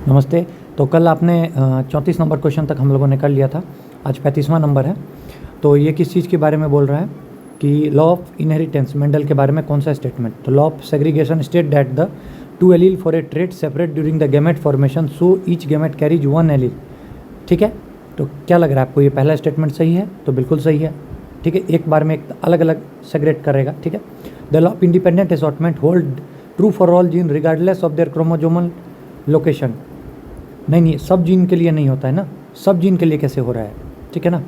नमस्ते। तो कल आपने 34 नंबर क्वेश्चन तक हम लोगों ने कर लिया था, आज 35वां नंबर है। तो ये किस चीज़ के बारे में बोल रहा है कि लॉ ऑफ इनहेरिटेंस मेंडल के बारे में कौन सा स्टेटमेंट। तो law of segregation state that the two allele for a trait separate during the gamete formation so each gamete carries one allele. ठीक है, तो क्या लग रहा है आपको, ये पहला स्टेटमेंट सही है? तो बिल्कुल सही है। ठीक है, एक बार में एक अलग अलग सेग्रेट करेगा। ठीक है, the law of independent assortment hold true for all gene regardless of their chromosomal location. नहीं, सब जीन के लिए नहीं होता है ना, सब जीन के लिए कैसे हो रहा है? ठीक है ना,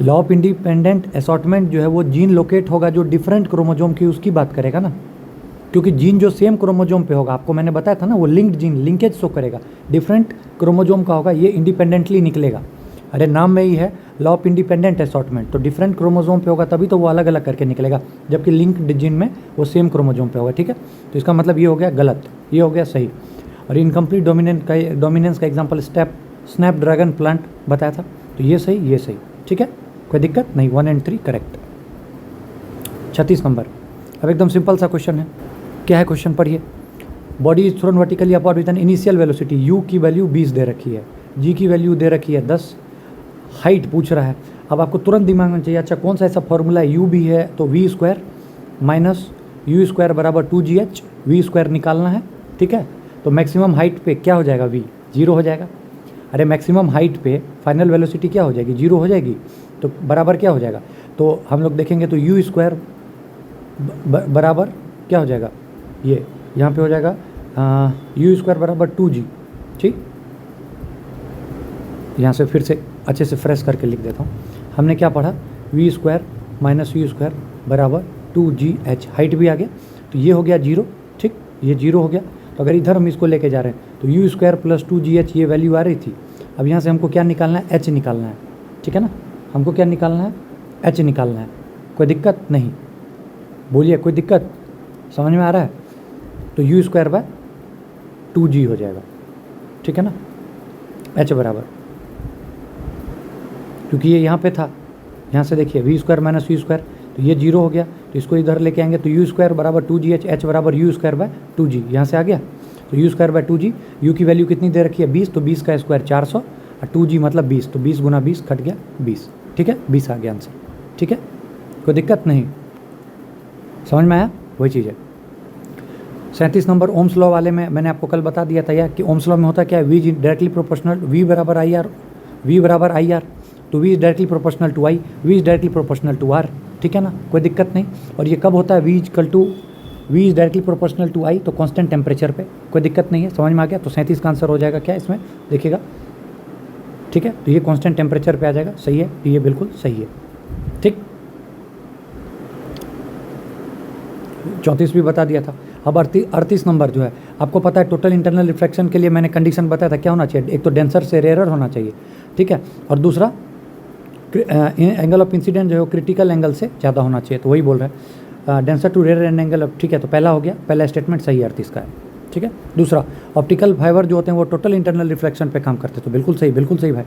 लॉ ऑफ इंडिपेंडेंट असॉर्टमेंट जो है वो जीन लोकेट होगा जो डिफरेंट क्रोमोजोम की, उसकी बात करेगा ना, क्योंकि जीन जो सेम क्रोमोजोम पे होगा, आपको मैंने बताया था ना, वो लिंक्ड जीन लिंकेज शो करेगा, डिफरेंट क्रोमोजोम का होगा, ये इंडिपेंडेंटली निकलेगा। अरे नाम में ही है लॉ ऑफ इंडिपेंडेंट असॉर्टमेंट, तो डिफरेंट क्रोमोजोम पे होगा तभी तो वो अलग अलग करके निकलेगा, जबकि लिंक्ड जीन में वो सेम क्रोमोजोम पे होगा। ठीक है, तो इसका मतलब ये हो गया गलत, ये हो गया सही। और इनकम्प्लीट डोमिनेंस का एग्जांपल स्नैपड्रैगन प्लांट बताया था, तो ये सही ये सही। ठीक है, कोई दिक्कत नहीं, 1 और 3 करेक्ट। 36 नंबर, अब एकदम सिंपल सा क्वेश्चन है। क्या है क्वेश्चन, पढ़िए। Body is thrown vertically upward with an initial velocity, U की वैल्यू 20 दे रखी है, जी की वैल्यू दे रखी है 10, हाइट पूछ रहा है। अब आपको तुरंत दिमाग में चाहिए, अच्छा कौन सा ऐसा फॉर्मूला है, यू भी है तो v square minus u square बराबर 2gh, वी स्क्वायर निकालना है। ठीक है, तो मैक्सिमम हाइट पे क्या हो जाएगा, वी 0 हो जाएगा। अरे मैक्सिमम हाइट पे फाइनल वेलोसिटी क्या हो जाएगी, 0 हो जाएगी, तो बराबर क्या हो जाएगा, तो हम लोग देखेंगे तो यू स्क्वायर बराबर क्या हो जाएगा, ये यहाँ पे हो जाएगा यू स्क्वायर बराबर 2g। ठीक, यहाँ से फिर से अच्छे से फ्रेश करके लिख देता हूँ। हमने क्या पढ़ा, v square minus u square बराबर 2gh, हाइट भी आ गया, तो ये हो गया 0। ठीक, ये 0 हो गया। तो अगर इधर हम इसको लेके जा रहे हैं तो यू स्क्वायर प्लस 2gh ये वैल्यू आ रही थी। अब यहाँ से हमको क्या निकालना है, h निकालना है। ठीक है ना, हमको क्या निकालना है, h निकालना है। कोई दिक्कत नहीं, बोलिए कोई दिक्कत, समझ में आ रहा है? तो यू स्क्वायर बाय 2g हो जाएगा। ठीक है ना, h बराबर, क्योंकि ये यहाँ पे था, यहाँ से देखिए v square minus u square, तो ये 0 हो गया, तो इसको इधर लेके आएंगे तो यू स्क्वायर बराबर 2gh, h बराबर यू स्क्वायर बाय 2g, यहाँ से आ गया। तो you square by 2g, you की वैल्यू कितनी दे रखी है 20, तो 20 का स्क्वायर 400 और 2g मतलब 20, तो 20 गुना 20 कट गया 20। ठीक है, 20 आ गया आंसर। ठीक है, कोई दिक्कत नहीं, समझ में आया? वही चीज़ है। 37 नंबर ओम्स लॉ वाले में मैंने आपको कल बता दिया था यार कि ओम्स लॉ में होता क्या है, वी डायरेक्टली प्रोपोर्शनल, वी बराबर आई आर, वी बराबर आई आर, तो V is directly proportional to I, V is directly proportional to R. ठीक है ना, कोई दिक्कत नहीं। और ये कब होता है, V is directly proportional to I, तो कांस्टेंट टेम्परेचर पे, कोई दिक्कत नहीं है, समझ में आ गया? तो 37 का आंसर हो जाएगा क्या इसमें, देखिएगा। ठीक है, तो ये कांस्टेंट टेम्परेचर पे आ जाएगा, सही है, ये बिल्कुल सही है। ठीक, 34 भी बता दिया था। अब 38 नंबर जो है, आपको पता है टोटल इंटरनल रिफ्लेक्शन के लिए मैंने कंडीशन बताया था, क्या होना चाहिए, एक तो डेंसर से रेयरर होना चाहिए। ठीक है, और दूसरा एंगल ऑफ इंसिडेंट जो है वो क्रिटिकल एंगल से ज़्यादा होना चाहिए, तो वही बोल रहा है denser to rare and angle of. ठीक है, तो पहला हो गया, पहला स्टेटमेंट सही है 38 का है। ठीक है, दूसरा ऑप्टिकल फाइबर जो होते हैं वो टोटल इंटरनल रिफ्लेक्शन पे काम करते हैं, तो बिल्कुल सही भाई।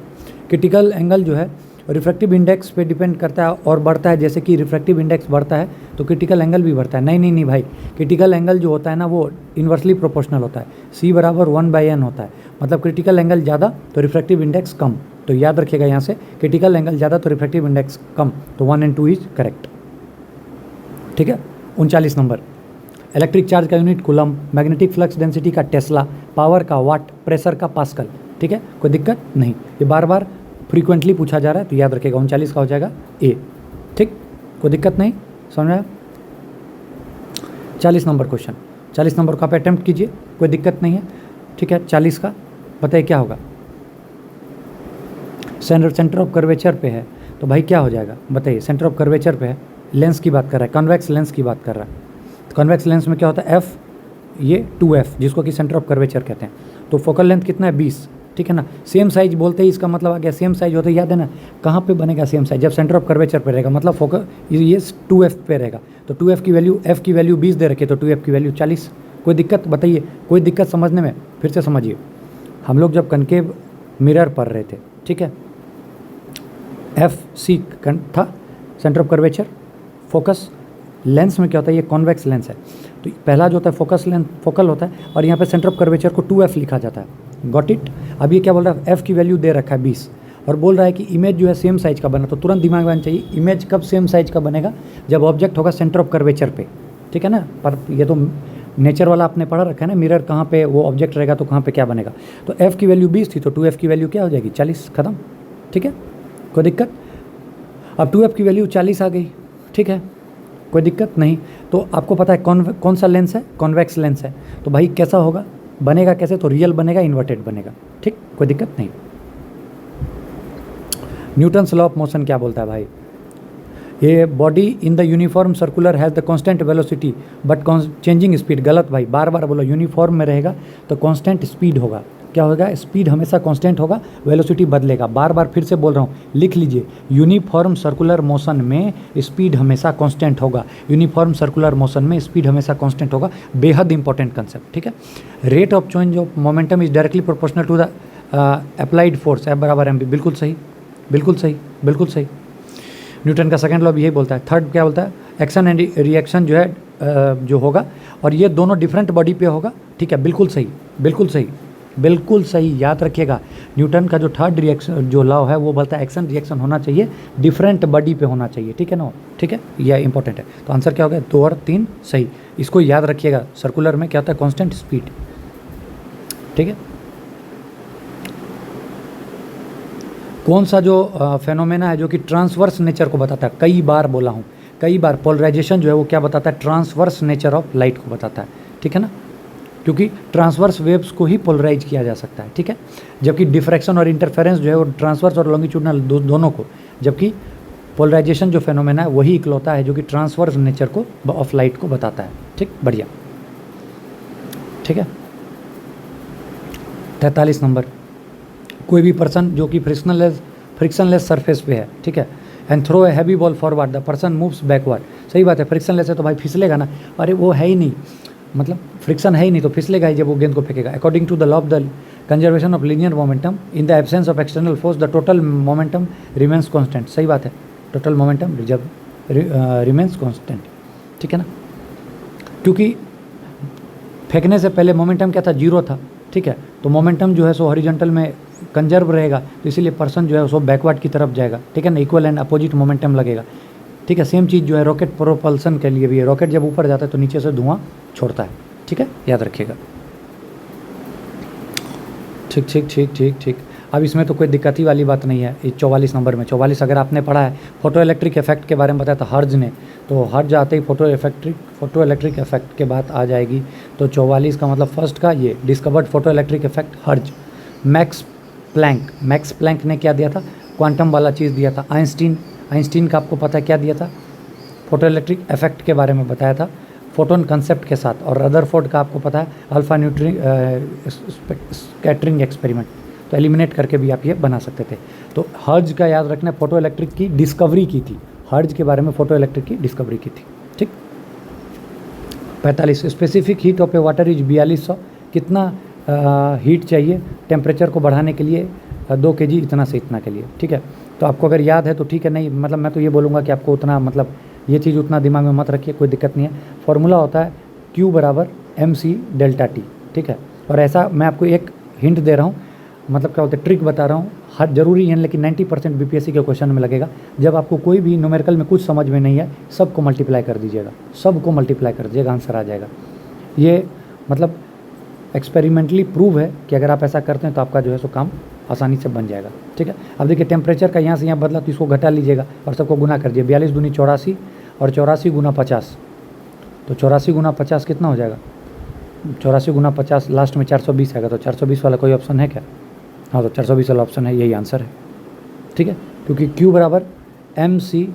क्रिटिकल एंगल जो है रिफ्रैक्टिव इंडेक्स पे डिपेंड करता है और बढ़ता है, जैसे कि रिफ्रैक्टिव इंडेक्स बढ़ता है तो क्रिटिकल एंगल भी बढ़ता है। नहीं भाई, क्रिटिकल एंगल जो होता है ना वो इन्वर्सली प्रोपोर्शनल होता है, C बराबर 1/n होता है, मतलब क्रिटिकल एंगल ज़्यादा तो रिफ्रैक्टिव इंडेक्स कम। तो याद रखिएगा यहाँ से, क्रिटिकल एंगल ज़्यादा तो रिफ्रैक्टिव इंडेक्स कम, तो 1 और 2 इज करेक्ट। ठीक है, 39 नंबर, इलेक्ट्रिक चार्ज का unit coulomb, magnetic flux density का टेस्ला, पावर का वाट, प्रेशर का पास्कल। ठीक है, कोई दिक्कत नहीं, ये बार बार फ्रीक्वेंटली पूछा जा रहा है, तो याद रखिएगा 39 का हो जाएगा ए। ठीक, कोई दिक्कत नहीं, समझ में आया? 40 नंबर क्वेश्चन, 40 नंबर का आप अटैम्प्ट कीजिए, कोई दिक्कत नहीं है। ठीक है, 40 का बताइए क्या होगा, सेंटर ऑफ कर्वेचर पे है, तो भाई क्या हो जाएगा बताइए, सेंटर ऑफ कर्वेचर पे है, लेंस की बात कर रहा है, कॉन्वेक्स लेंस की बात कर रहा है। तो कॉन्वेक्स लेंस में क्या होता है, एफ, ये 2f जिसको कि सेंटर ऑफ कर्वेचर कहते हैं, तो फोकल लेंथ कितना है 20। ठीक है ना, सेम साइज बोलते ही इसका मतलब आ गया सेम साइज होता है, याद है ना, कहाँ पे बनेगा सेम साइज, जब सेंटर ऑफ कर्वेचर पे रहेगा, मतलब फोकल ये 2f पे रहेगा, तो 2f की वैल्यू, f की वैल्यू 20 दे रखी है, तो 2f की वैल्यू 40। कोई दिक्कत बताइए, कोई दिक्कत समझने में? फिर से समझिए, हम लोग जब कनकेव मिरर पढ़ रहे थे, ठीक है, FC था centre of curvature, focus lens में क्या होता है, ये कॉन्वेक्स लेंस है, तो पहला जो होता है फोकस लेंस फोकल होता है, और यहाँ पे सेंटर ऑफ कर्वेचर को 2f लिखा जाता है। Got it. अब ये क्या बोल रहा है, एफ की वैल्यू दे रखा है 20 और बोल रहा है कि इमेज जो है सेम साइज का बना। तो तुरंत दिमाग में आना चाहिए इमेज कब सेम साइज का बनेगा, जब ऑब्जेक्ट होगा सेंटर ऑफ कर्वेचर पे, ठीक है ना। पर ये तो नेचर वाला आपने पढ़ा रखा है ना, मिरर कहाँ पे वो ऑब्जेक्ट रहेगा तो कहाँ पे क्या बनेगा। तो एफ की वैल्यू 20 थी तो 2f की वैल्यू क्या हो जाएगी 40, खत्म, ठीक है, कोई दिक्कत। अब 2f की वैल्यू 40 आ गई, ठीक है, कोई दिक्कत नहीं। तो आपको पता है कौन सा लेंस है, कॉन्वेक्स लेंस है। तो भाई कैसा होगा, बनेगा कैसे, तो रियल बनेगा, इन्वर्टेड बनेगा, ठीक, कोई दिक्कत नहीं। न्यूटन्स लॉ ऑफ मोशन क्या बोलता है भाई, ये body in the uniform circular has the constant velocity but changing speed. गलत भाई, बार बार बोलो, यूनिफॉर्म में रहेगा तो कांस्टेंट स्पीड होगा। क्या होगा, स्पीड हमेशा कांस्टेंट होगा, वेलोसिटी बदलेगा। बार बार फिर से बोल रहा हूँ, लिख लीजिए, यूनिफॉर्म सर्कुलर मोशन में स्पीड हमेशा कांस्टेंट होगा। यूनिफॉर्म सर्कुलर मोशन में स्पीड हमेशा कांस्टेंट होगा, बेहद इंपॉर्टेंट कंसेप्ट, ठीक है। Rate of change of momentum is directly proportional to the applied force, F बराबर mv। बिल्कुल सही, बिल्कुल सही, बिल्कुल सही। न्यूटन का सेकंड लॉ भी यही बोलता है। थर्ड क्या बोलता है, एक्शन एंड रिएक्शन जो है जो होगा, और ये दोनों डिफरेंट बॉडी पे होगा, ठीक है, बिल्कुल सही, बिल्कुल सही, बिल्कुल सही, याद रखिएगा। न्यूटन का जो थर्ड रिएक्शन जो लॉ है वो बोलता है एक्शन रिएक्शन होना चाहिए, डिफरेंट बॉडी पे होना चाहिए, ठीक है ना, ठीक है, यह इंपॉर्टेंट है। तो आंसर क्या हो गया, 2 और 3 सही। इसको याद रखिएगा, सर्कुलर में क्या होता है, कॉन्स्टेंट स्पीड, ठीक है। कौन सा जो फेनोमेना है जो कि ट्रांसवर्स नेचर को बताता है, कई बार बोला हूँ, कई बार, पोलराइजेशन जो है वो क्या बताता है, ट्रांसवर्स नेचर ऑफ लाइट को बताता है, ठीक है ना, क्योंकि ट्रांसवर्स वेव्स को ही पोलराइज किया जा सकता है, ठीक है। जबकि डिफ्रैक्शन और इंटरफेरेंस जो है वो ट्रांसवर्स और लॉन्गिट्यूडनल दोनों को, जबकि पोलराइजेशन जो फेनोमेना है वही इकलौता है जो कि ट्रांसवर्स नेचर को ऑफ लाइट को बताता है, ठीक, बढ़िया, ठीक है। 43 नंबर, कोई भी पर्सन जो कि फ्रिक्शनलेस सरफेस पे है, ठीक है, and throw a heavy ball forward, the person moves backward. सही बात है, फ्रिक्शनलेस है तो भाई फिसलेगा ना, अरे वो है ही नहीं, मतलब फ्रिक्शन है ही नहीं तो फिसलेगा ही जब वो गेंद को फेंकेगा। According to the law of the conservation of linear momentum, in the absence of external force the total momentum remains constant. सही बात है, टोटल मोमेंटम रिमेंस कॉन्स्टेंट, ठीक है ना, क्योंकि फेंकने से पहले मोमेंटम क्या था, 0 था, ठीक है। तो मोमेंटम जो है सो हॉरिजॉन्टल में कंजर्व रहेगा, तो इसीलिए पर्सन जो है सो बैकवर्ड की तरफ जाएगा, ठीक है ना, इक्वल एंड अपोजिट मोमेंटम लगेगा, ठीक है। सेम चीज़ जो है रॉकेट प्रोपल्सन के लिए भी है, रॉकेट जब ऊपर जाता है तो नीचे से धुआं छोड़ता है, ठीक है, याद रखिएगा, ठीक ठीक ठीक ठीक ठीक। अब इसमें तो कोई दिक्कत ही वाली बात नहीं है। ये 44 नंबर में, 44 अगर आपने पढ़ा है, फोटो इलेक्ट्रिक इफेक्ट के बारे में बताया था हर्ज ने, तो हर्ज आते ही फोटो इलेक्ट्रिक इफेक्ट के बात आ जाएगी। तो 44 का मतलब फर्स्ट का ये डिस्कवर्ड फोटो इलेक्ट्रिक इफेक्ट हर्ज। मैक्स प्लैंक ने क्या दिया था, क्वांटम वाला चीज़ दिया था। आइंस्टीन का आपको पता है क्या दिया था, फोटो इलेक्ट्रिक इफेक्ट के बारे में बताया था फोटोन कंसेप्ट के साथ। और रदरफोर्ड का आपको पता है अल्फा न्यूट्रिन स्कैटरिंग एक्सपेरिमेंट, तो एलिमिनेट करके भी आप ये बना सकते थे। तो हर्ज का याद रखना, फोटो इलेक्ट्रिक की डिस्कवरी की थी, हर्ज के बारे में फोटो इलेक्ट्रिक की डिस्कवरी की थी, ठीक। 45 specific heat of A water is 4200। कितना हीट चाहिए टेम्परेचर को बढ़ाने के लिए, 2 kg इतना से इतना के लिए, ठीक है। तो आपको अगर याद है तो ठीक है, नहीं मतलब मैं तो ये बोलूँगा कि आपको उतना मतलब ये चीज़ उतना दिमाग में मत रखिए, कोई दिक्कत नहीं है। फॉर्मूला होता है Q बराबर mc डेल्टा टी, ठीक है। और ऐसा मैं आपको एक हिंट दे रहा हूँ, मतलब क्या होता है, ट्रिक बता रहा हूँ, हर जरूरी है लेकिन 90% बीपीएससी के क्वेश्चन में लगेगा। जब आपको कोई भी न्यूमेरिकल में कुछ समझ में नहीं है, सबको मल्टीप्लाई कर दीजिएगा, सबको मल्टीप्लाई कर दीजिएगा, आंसर आ जाएगा। ये मतलब एक्सपेरिमेंटली प्रूव है कि अगर आप ऐसा करते हैं तो आपका जो है सो काम आसानी से बन जाएगा, ठीक है। अब देखिए टेम्परेचर का यहाँ से यहाँ बदला तो इसको घटा लीजिएगा और सबको गुना कर दिए, 42 दूनी 84 और 84 गुना 50, तो 84 गुना 50 कितना हो जाएगा, 84 गुना 50 लास्ट में 420 आएगा। तो 420 वाला कोई ऑप्शन है क्या, हाँ तो 420 वाला ऑप्शन है, यही आंसर है, ठीक है। क्योंकि Q बराबर mc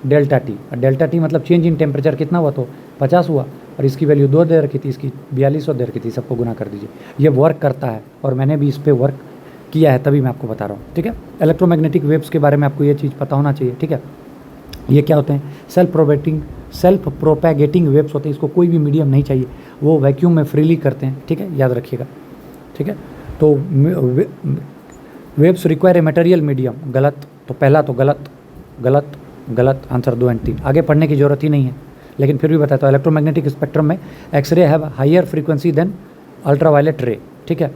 delta T, delta T मतलब चेंज इन टेम्परेचर कितना हुआ, तो 50 हुआ, और इसकी वैल्यू 2 दे रखी थी, इसकी 4200 दे रखी थी, सबको गुना कर दीजिए। ये वर्क करता है और मैंने भी इस पर वर्क किया है, तभी मैं आपको बता रहा हूँ, ठीक है। इलेक्ट्रोमैग्नेटिक वेव्स के बारे में आपको ये चीज़ पता होना चाहिए, ठीक है। ये क्या होते हैं, सेल्फ प्रोपैगेटिंग वेव्स होते हैं, इसको कोई भी मीडियम नहीं चाहिए, वो वैक्यूम में फ्रीली करते हैं, ठीक है, याद रखिएगा, ठीक है। तो waves require a material medium, गलत, तो पहला तो गलत गलत गलत, आंसर 2 और 3, आगे पढ़ने की जरूरत ही नहीं है, लेकिन फिर भी बताता हूँ। इलेक्ट्रोमैग्नेटिक स्पेक्ट्रम में X-ray have higher frequency than ultraviolet ray, ठीक है।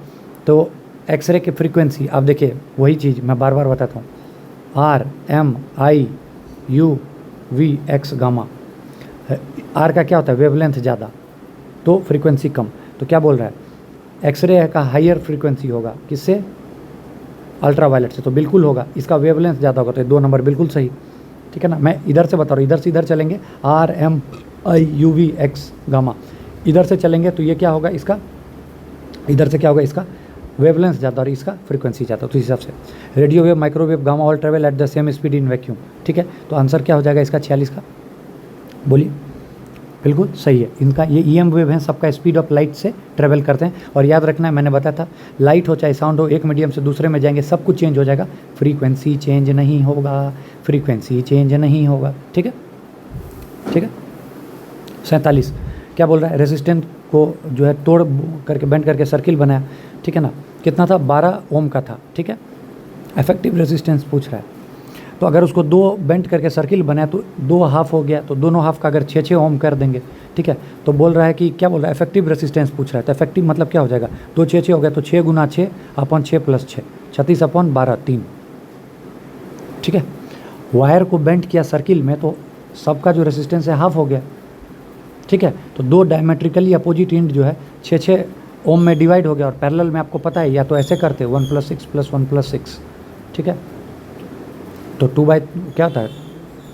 तो एक्सरे की फ्रीक्वेंसी, आप देखिए वही चीज़ मैं बार बार बताता हूँ, R M I U V X gamma. R का क्या होता है, वेवलेंथ ज़्यादा तो फ्रीक्वेंसी कम। तो क्या बोल रहा है, एक्सरे का हायर फ्रीक्वेंसी होगा किससे, अल्ट्रावायलेट से, तो बिल्कुल होगा, इसका वेवलेंथ ज़्यादा होगा, तो ये 2 नंबर बिल्कुल सही, ठीक है ना। मैं इधर से बता रहा हूँ, इधर से इधर चलेंगे, R M I U V X gamma, इधर से चलेंगे तो ये क्या होगा, इसका इधर से क्या होगा, इसका वेवलेंथ ज़्यादा और इसका फ्रीक्वेंसी ज़्यादा, तो इस हिसाब से radio wave, microwave, gamma all travel at the same speed in vacuum, ठीक है। तो आंसर क्या हो जाएगा इसका 46 का, बोलिए, बिल्कुल सही है। इनका ये ईएम वेव है, सबका स्पीड ऑफ लाइट से ट्रेवल करते हैं। और याद रखना है, मैंने बताया था, लाइट हो चाहे साउंड हो, एक मीडियम से दूसरे में जाएंगे सब कुछ चेंज हो जाएगा, फ्रीक्वेंसी चेंज नहीं होगा, फ्रीक्वेंसी चेंज नहीं होगा, ठीक है, ठीक है। 47 क्या बोल रहा है, रेजिस्टेंस को जो है तोड़ करके बेंड करके सर्किल बनाया, ठीक है ना, कितना था, 12 ओम का था, ठीक है। इफेक्टिव रेजिस्टेंस पूछ रहा है, तो अगर उसको 2 बेंड करके सर्किल बनाया तो 2 हाफ हो गया, तो दोनों हाफ का अगर 6 ओम कर देंगे, ठीक है। तो बोल रहा है कि क्या बोल रहा है, इफेक्टिव रेजिस्टेंस पूछ रहा है, तो इफेक्टिव मतलब क्या हो जाएगा, 2 6 हो गया, तो 6 गुना 6 अपॉन 6 प्लस 6, 36 अपॉन 12 3, ठीक है। वायर को बेंड किया सर्किल में तो सबका जो रेजिस्टेंस है हाफ हो गया, ठीक है। तो 2 डायमेट्रिकली अपोजिट एंड जो है 6 ओम में डिवाइड हो गया, और पैरेलल में आपको पता है या तो ऐसे करते 1 + 6 + 1 + 6, ठीक है। तो 2 बाई क्या होता है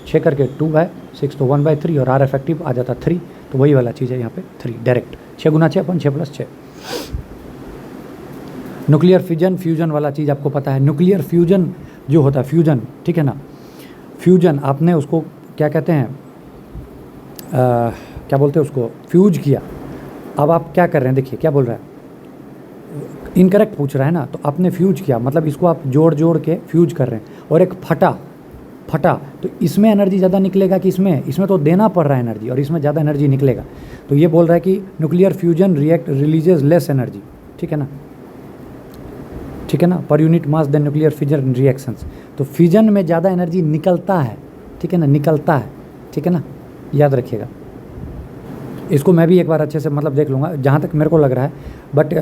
6 करके 2/6, तो 1/3, और आर इफेक्टिव आ जाता 3, तो वही वाला चीज़ है यहाँ पे 3 डायरेक्ट, 6 गुना 6 अपन 6 + 6। न्यूक्लियर फ्यूजन, फ्यूजन वाला चीज़ आपको पता है, न्यूक्लियर फ्यूजन जो होता है, फ्यूजन, ठीक है ना, फ्यूजन आपने उसको क्या कहते हैं, क्या बोलते हैं उसको, फ्यूज किया। अब आप क्या कर रहे हैं, देखिए क्या बोल रहा है, इनकरेक्ट पूछ रहा है ना, तो आपने फ्यूज किया मतलब इसको आप जोड़ जोड़ के फ्यूज कर रहे हैं, और एक फटा तो इसमें एनर्जी ज़्यादा निकलेगा कि इसमें तो देना पड़ रहा है एनर्जी, और इसमें ज़्यादा एनर्जी निकलेगा। तो ये बोल रहा है कि nuclear fusion releases less energy, ठीक है ना, ठीक है ना, पर unit mass than nuclear fusion reactions. तो फ्यूजन में ज़्यादा एनर्जी निकलता है, ठीक है ना, निकलता है, ठीक है ना, याद रखिएगा। इसको मैं भी एक बार अच्छे से मतलब देख लूँगा, जहाँ तक मेरे को लग रहा है, बट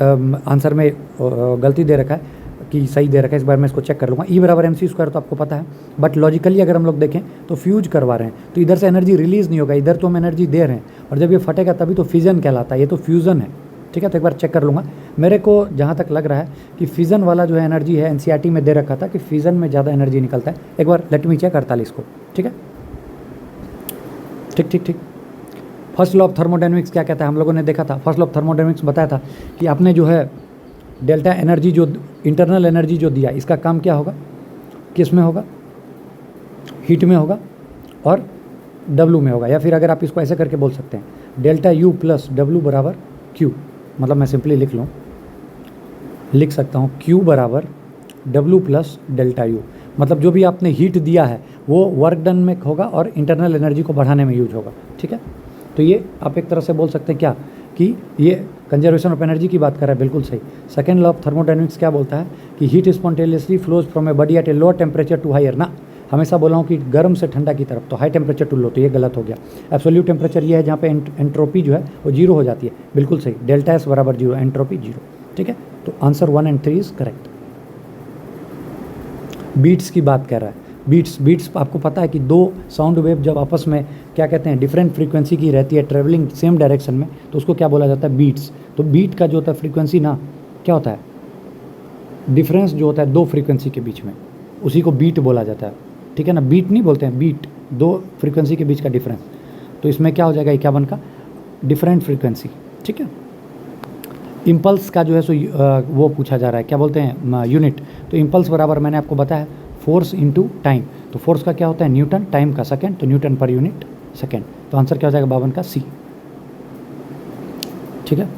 आंसर में गलती दे रखा है कि सही दे रखा है, इस बार मैं इसको चेक कर लूँगा। E = mc² तो आपको पता है, बट लॉजिकली अगर हम लोग देखें तो फ्यूज करवा रहे हैं, तो इधर से एनर्जी रिलीज़ नहीं होगा, इधर तो हम एनर्जी दे रहे हैं, और जब ये फटेगा तभी तो फ्यूजन कहलाता है, ये तो फ्यूज़न है, ठीक है। तो एक बार चेक कर लूँगा। मेरे को जहाँ तक लग रहा है कि फ्यूजन वाला जो है एनर्जी है, NCERT में दे रखा था कि फ्यूजन में ज़्यादा एनर्जी निकलता है। एक बार लेट मी चेक 48 को, ठीक है, ठीक। फर्स्ट लॉ ऑफ थर्मोडायनेमिक्स क्या कहता है, हम लोगों ने देखा था, फर्स्ट लॉ ऑफ थर्मोडायनेमिक्स बताया था कि आपने जो है डेल्टा एनर्जी, जो इंटरनल एनर्जी जो दिया, इसका काम क्या होगा, किस में होगा, हीट में होगा और W में होगा, या फिर अगर आप इसको ऐसे करके बोल सकते हैं डेल्टा U + W = Q, मतलब मैं सिंपली लिख सकता हूँ Q = W + डेल्टा U, मतलब जो भी आपने हीट दिया है वो वर्क डन में होगा और इंटरनल एनर्जी को बढ़ाने में यूज होगा, ठीक है। तो ये आप एक तरह से बोल सकते हैं क्या कि ये कंजर्वेशन ऑफ एनर्जी की बात कर रहा है, बिल्कुल सही। सेकेंड लॉ ऑफ थर्मोडायनेमिक्स क्या बोलता है कि heat spontaneously flows from a body at a lower temperature to higher ना, हमेशा बोला हूँ कि गर्म से ठंडा की तरफ, तो हाई टेम्परेचर टू लो, तो ये गलत हो गया। एब्सोल्यूट टेम्परेचर ये है जहाँ पे एंट्रोपी जो है वो 0 हो जाती है, बिल्कुल सही, डेल्टा S = 0, एंट्रोपी 0, ठीक है। तो answer 1 and 3 is correct. Beats की बात कर रहा है, बीट्स आपको पता है कि 2 साउंड वेव जब आपस में क्या कहते हैं डिफरेंट फ्रीक्वेंसी की रहती है, ट्रेवलिंग सेम डायरेक्शन में, तो उसको क्या बोला जाता है, बीट्स। तो बीट का जो होता है फ्रीक्वेंसी ना, क्या होता है, डिफरेंस जो होता है 2 फ्रीक्वेंसी के बीच में, उसी को बीट बोला जाता है, ठीक है ना। बीट नहीं बोलते हैं, बीट, 2 फ्रीक्वेंसी के बीच का डिफरेंस। तो इसमें क्या हो जाएगा 51 का डिफरेंट फ्रीक्वेंसी, ठीक है। इम्पल्स का जो है सो वो पूछा जा रहा है, क्या बोलते हैं, यूनिट। तो इम्पल्स बराबर मैंने आपको बताया फोर्स इंटू टाइम, तो फोर्स का क्या होता है न्यूटन, टाइम का सेकेंड, तो न्यूटन पर यूनिट सेकेंड। तो आंसर क्या हो जाएगा 52 का C, ठीक है।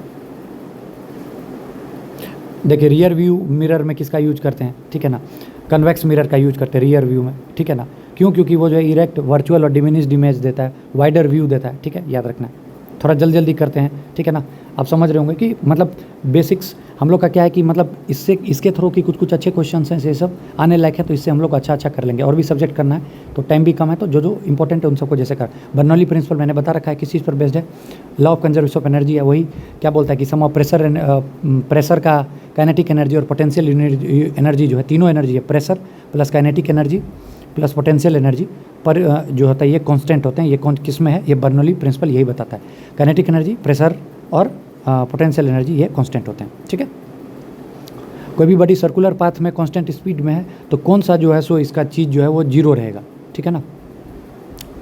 देखिए रियर व्यू मिरर में किसका यूज करते हैं, ठीक है ना, कन्वेक्स मिरर का यूज करते हैं रियर व्यू में, ठीक है ना। क्यों, क्योंकि वो जो है इरेक्ट, वर्चुअल और डिमिनिश्ड इमेज देता है, वाइडर व्यू देता है, ठीक है, याद रखना है। थोड़ा जल्दी करते हैं, ठीक है ना। आप समझ रहे होंगे कि मतलब बेसिक्स हम लोग का क्या है कि मतलब इसके थ्रू की कुछ अच्छे क्वेश्चन हैं, ये सब आने लायक है, तो इससे हम लोग अच्छा कर लेंगे। और भी सब्जेक्ट करना है तो टाइम भी कम है, तो जो इंपॉर्टेंट है उन सबको जैसे कर। बर्नौली प्रिंसिपल मैंने बता रखा है किस चीज़ पर बेस्ड है, law of conservation of energy है, वही क्या बोलता है कि सम ऑफ प्रेशर का काइनेटिक एनर्जी और पोटेंशियल एनर्जी जो है, तीनों एनर्जी है, pressure plus kinetic energy plus potential energy पर जो होता है ये कांस्टेंट होते हैं। ये कौन किस में है, ये बर्नौली प्रिंसिपल यही बताता है। काइनेटिक एनर्जी, प्रेशर और पोटेंशियल एनर्जी ये कांस्टेंट होते हैं, ठीक है। कोई भी बड़ी सर्कुलर पाथ में कांस्टेंट स्पीड में है तो कौन सा जो है सो इसका चीज़ जो है वो जीरो रहेगा, ठीक है ना।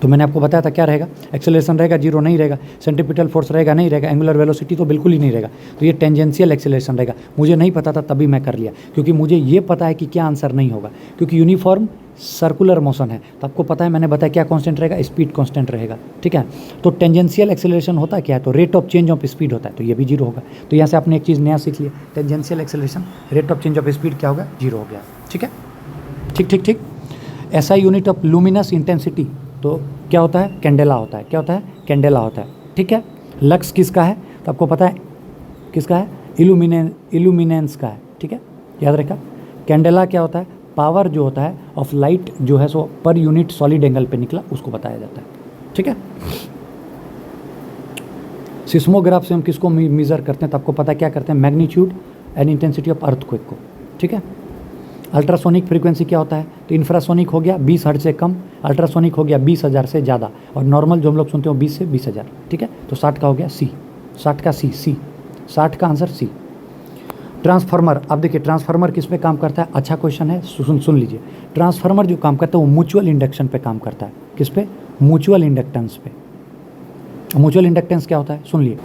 तो मैंने आपको बताया था क्या रहेगा, एक्सेलरेशन रहेगा, जीरो नहीं रहेगा, सेंट्रीपिटल फोर्स रहेगा, नहीं रहेगा, एंगुलर वेलोसिटी तो बिल्कुल ही नहीं रहेगा। तो ये टेंजेंशियल एक्सेलरेशन रहेगा। मुझे नहीं पता था तभी मैं कर लिया, क्योंकि मुझे ये पता है कि क्या आंसर नहीं होगा, क्योंकि यूनिफॉर्म सर्कुलर मोशन है। तो आपको पता है, मैंने बताया क्या कांस्टेंट रहेगा, स्पीड कांस्टेंट रहेगा, ठीक है। तो टेंजेंशियल एक्सेलरेशन होता क्या है, तो rate of change of speed होता है, तो ये भी जीरो होगा। तो यहाँ से आपने एक चीज़ नया सीख लिया, tangential acceleration, rate of change of speed क्या होगा, जीरो हो गया, ठीक है। ठीक ठीक ठीक। SI unit of luminous intensity तो क्या होता है, कैंडेला होता है। क्या होता है, कैंडेला होता है, ठीक है। लक्स किसका है, तो आपको पता है किसका है, इल्यूमिनेंस का है, ठीक है, याद रखा। कैंडेला क्या होता है, पावर जो होता है ऑफ लाइट जो है सो पर यूनिट सॉलिड एंगल पे निकला उसको बताया जाता है, ठीक है। सिस्मोग्राफ से हम किसको मेजर करते हैं, तो आपको पता है क्या करते हैं, magnitude and intensity of earthquake को, ठीक है। अल्ट्रासोनिक फ्रीक्वेंसी क्या होता है, तो इंफ्रासोनिक हो गया 20 हर्ट्ज से कम, अल्ट्रासोनिक हो गया 20,000 से ज़्यादा, और नॉर्मल जो हम लोग सुनते हो 20 से 20,000, ठीक है। तो 60 का हो गया सी, 60 का सी, 60 का आंसर सी। ट्रांसफार्मर, अब देखिए ट्रांसफार्मर किस पे काम करता है, अच्छा क्वेश्चन है, सुन लीजिए। ट्रांसफार्मर जो काम करता है वो म्यूचुअल इंडक्शन पे काम करता है, किस पे, म्यूचुअल इंडक्टेंस पे। म्यूचुअल इंडक्टेंस क्या होता है, सुन लिए,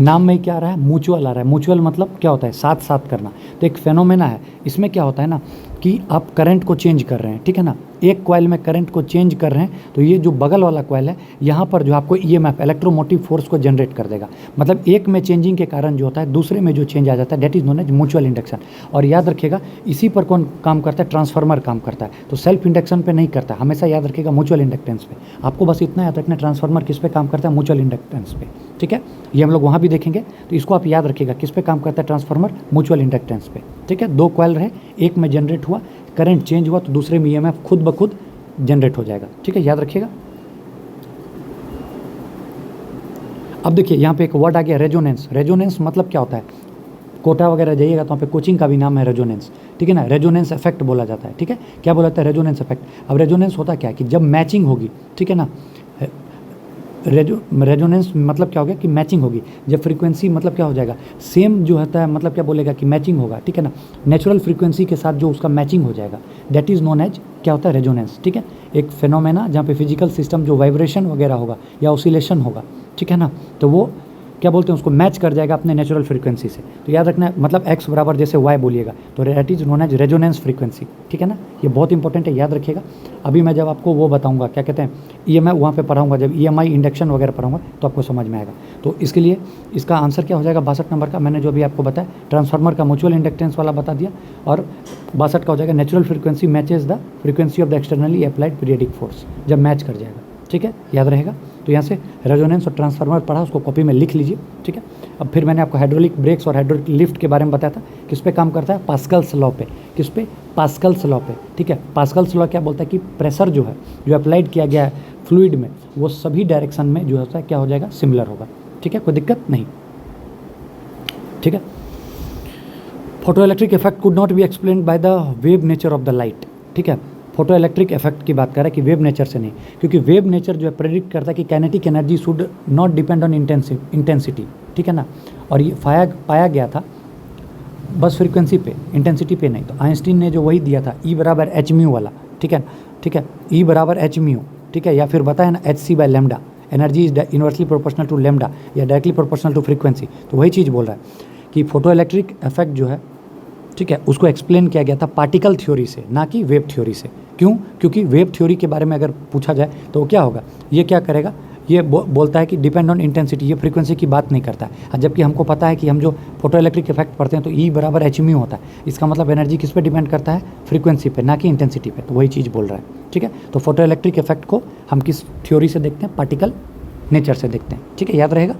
नाम में ही क्या आ रहा है, म्यूचुअल आ रहा है। म्यूचुअल मतलब क्या होता है, साथ साथ करना। तो एक फेनोमेना है, इसमें क्या होता है ना कि आप करंट को चेंज कर रहे हैं, ठीक है ना, एक कॉइल में करंट को चेंज कर रहे हैं, तो ये जो बगल वाला कॉइल है यहाँ पर जो आपको EMF इलेक्ट्रोमोटिव फोर्स को जनरेट कर देगा। मतलब एक में चेंजिंग के कारण जो होता है दूसरे में जो चेंज आ जाता है, that is known as mutual induction. और याद रखिएगा इसी पर कौन काम करता है, ट्रांसफार्मर काम करता है। तो सेल्फ इंडक्शन पे नहीं करता, हमेशा याद रखिएगा म्यूचुअल इंडक्टेंस पे। आपको बस इतना याद रखना, ट्रांसफार्मर किस पे काम करता है, म्यूचुअल इंडक्टेंस पे, ठीक है। ये हम लोग वहाँ भी देखेंगे, तो इसको आप याद रखिएगा, किस पे काम करता है ट्रांसफार्मर, म्यूचुअल इंडक्टेंस पे, ठीक है। दो कॉइल रहे, एक में जनरेट हुआ, करंट चेंज हुआ तो दूसरे में EMF खुद ब खुद जनरेट हो जाएगा, ठीक है, याद रखिएगा। अब देखिए यहाँ पे एक वर्ड आ गया रेजोनेंस। रेजोनेंस मतलब क्या होता है, कोटा वगैरह जाइएगा तो वहाँ पे कोचिंग का भी नाम है रेजोनेंस, ठीक है ना। रेजोनेंस इफेक्ट बोला जाता है, ठीक है। क्या बोला जाता है, रेजोनेंस इफेक्ट। अब रेजोनेंस होता क्या है कि जब मैचिंग होगी, ठीक है ना, रेजोनेंस मतलब क्या हो गया कि मैचिंग होगी। जब फ्रीक्वेंसी मतलब क्या हो जाएगा, सेम जो होता है, मतलब क्या बोलेगा कि मैचिंग होगा, ठीक है ना, नेचुरल फ्रीक्वेंसी के साथ जो उसका मैचिंग हो जाएगा, दैट इज़ नोन एज क्या होता है, रेजोनेंस, ठीक है। एक फिनोमेना जहाँ पे फिजिकल सिस्टम जो वाइब्रेशन वगैरह होगा या ऑसिलेशन होगा, ठीक है ना, तो वो क्या बोलते हैं उसको मैच कर जाएगा अपने नेचुरल फ्रीक्वेंसी से। तो याद रखना, मतलब x बराबर जैसे y बोलिएगा तो that is known as resonance frequency, ठीक है ना। ये बहुत इंपॉर्टेंट है, याद रखिएगा। अभी मैं जब आपको वो बताऊंगा क्या कहते हैं EMI वहाँ पे पढ़ाऊंगा, जब EMI इंडक्शन वगैरह पढ़ाऊंगा तो आपको समझ में आएगा। तो इसके लिए इसका आंसर क्या हो जाएगा 62 नंबर का, मैंने जो अभी आपको बताया ट्रांसफार्मर का म्यूचुअल इंडक्टेंस वाला बता दिया, और 62 का हो जाएगा natural frequency matches the frequency of the externally applied periodic force, जब मैच कर जाएगा, ठीक है, याद रहेगा। तो यहाँ से रेजोनेंस और ट्रांसफार्मर पढ़ा, उसको कॉपी में लिख लीजिए, ठीक है। अब फिर मैंने आपको हाइड्रोलिक ब्रेक्स और हाइड्रोलिक लिफ्ट के बारे में बताया था, किस पे काम करता है, पास्कल्स लॉ पे। किस पे, पास्कल्स लॉ पे, ठीक है। पास्कल्स लॉ क्या बोलता है कि प्रेशर जो है जो अप्लाइड किया गया है फ्लूइड में, वो सभी डायरेक्शन में जो होता है क्या हो जाएगा, सिमिलर होगा, ठीक है, कोई दिक्कत नहीं, ठीक है। Photo electric effect could not be explained by the wave nature of the light, ठीक है। फोटो इलेक्ट्रिक इफेक्ट की बात कर रहा है कि वेव नेचर से नहीं, क्योंकि वेव नेचर जो है प्रेडिक्ट करता है कि kinetic energy should not depend on intensity, ठीक है ना। और ये पाया गया था बस फ्रीक्वेंसी पे, इंटेंसिटी पे नहीं। तो आइंस्टीन ने जो वही दिया था E बराबर h म्यू वाला, ठीक है, ठीक है, E बराबर h म्यू, ठीक है, या फिर बताया ना hc by lambda, energy is inversely proportional to lambda या डायरेक्टली प्रोपोर्शनल टू फ्रीक्वेंसी। तो वही चीज़ बोल रहा है कि फोटो इलेक्ट्रिक इफेक्ट जो है, ठीक है, उसको एक्सप्लेन किया गया था पार्टिकल थ्योरी से, ना कि वेव थ्योरी से। क्यों, क्योंकि वेव थ्योरी के बारे में अगर पूछा जाए तो क्या होगा, ये क्या करेगा, ये बोलता है कि डिपेंड ऑन इंटेंसिटी, ये फ्रीक्वेंसी की बात नहीं करता है। जबकि हमको पता है कि हम जो फोटो इलेक्ट्रिक इफेक्ट पढ़ते हैं तो E बराबर h म्यू होता है, इसका मतलब एनर्जी किस पे डिपेंड करता है, फ्रीक्वेंसी पे, ना कि इंटेंसिटी पे। तो वही चीज़ बोल रहा है, ठीक है। तो फोटो इलेक्ट्रिक इफेक्ट को हम किस थ्योरी से देखते हैं, पार्टिकल नेचर से देखते हैं, ठीक है, याद रहेगा।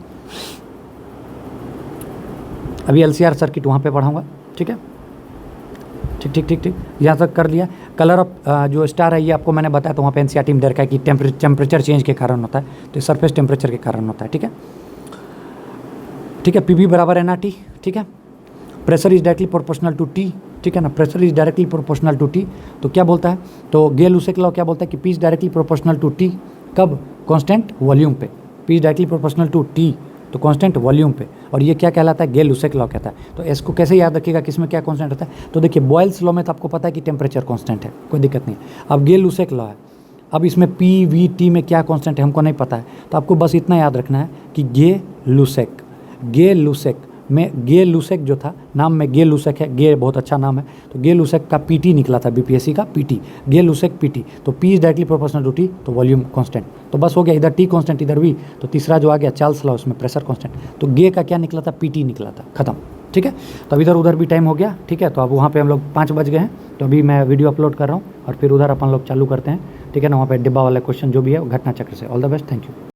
अभी LCR सर्किट वहाँ पर पढ़ाऊँगा, ठीक है, ठीक ठीक ठीक ठीक, यहाँ तक कर लिया। कलर ऑफ जो स्टार है ये आपको मैंने बताया, तो वहाँ पे NCERT में दे रखा है कि टेम्परेचर चेंज के कारण होता है, तो सरफेस टेम्परेचर के कारण होता है, ठीक है, ठीक है। PV बराबर nRT, ठीक है। Pressure is directly proportional to T, ठीक है ना, pressure is directly proportional to T. तो क्या बोलता है, तो गे-लुसेक लॉ क्या बोलता है कि P is directly proportional to T, कब, कांस्टेंट वॉल्यूम पे, P is directly proportional to T तो कांस्टेंट वॉल्यूम पे, और ये क्या कहलाता है, गे-लुसेक लॉ कहता है। तो इसको कैसे याद रखिएगा, किसमें क्या कांस्टेंट होता है, तो देखिए बॉयल्स लॉ में तो आपको पता है कि टेम्परेचर कांस्टेंट है, कोई दिक्कत नहीं है। अब गे-लुसेक लॉ है, अब इसमें पी वी टी में क्या कांस्टेंट है हमको नहीं पता है, तो आपको बस इतना याद रखना है कि गे-लुसेक में गे-लुसेक जो था, नाम में गे-लुसेक है, गे बहुत अच्छा नाम है, तो गे-लुसेक का पीटी निकला था बीपीएससी का, पीटी, गे-लुसेक पीटी, तो P is directly proportional to T तो वॉल्यूम कांस्टेंट, तो बस हो गया, इधर टी कांस्टेंट इधर वी, तो तीसरा जो आ गया चार्ल्स लॉ, उसमें प्रेशर कांस्टेंट, तो गे का क्या निकला था, पीटी निकला था, खत्म, ठीक है। तो अब इधर उधर भी टाइम हो गया, ठीक है, तो अब वहाँ पे हम लोग 5 बज गए हैं, तो अभी मैं वीडियो अपलोड कर रहा हूँ और फिर उधर अपन लोग चालू करते हैं, ठीक है ना, वहाँ पे डिब्बा वाला क्वेश्चन जो भी है घटना चक्र से। All the best, thank you.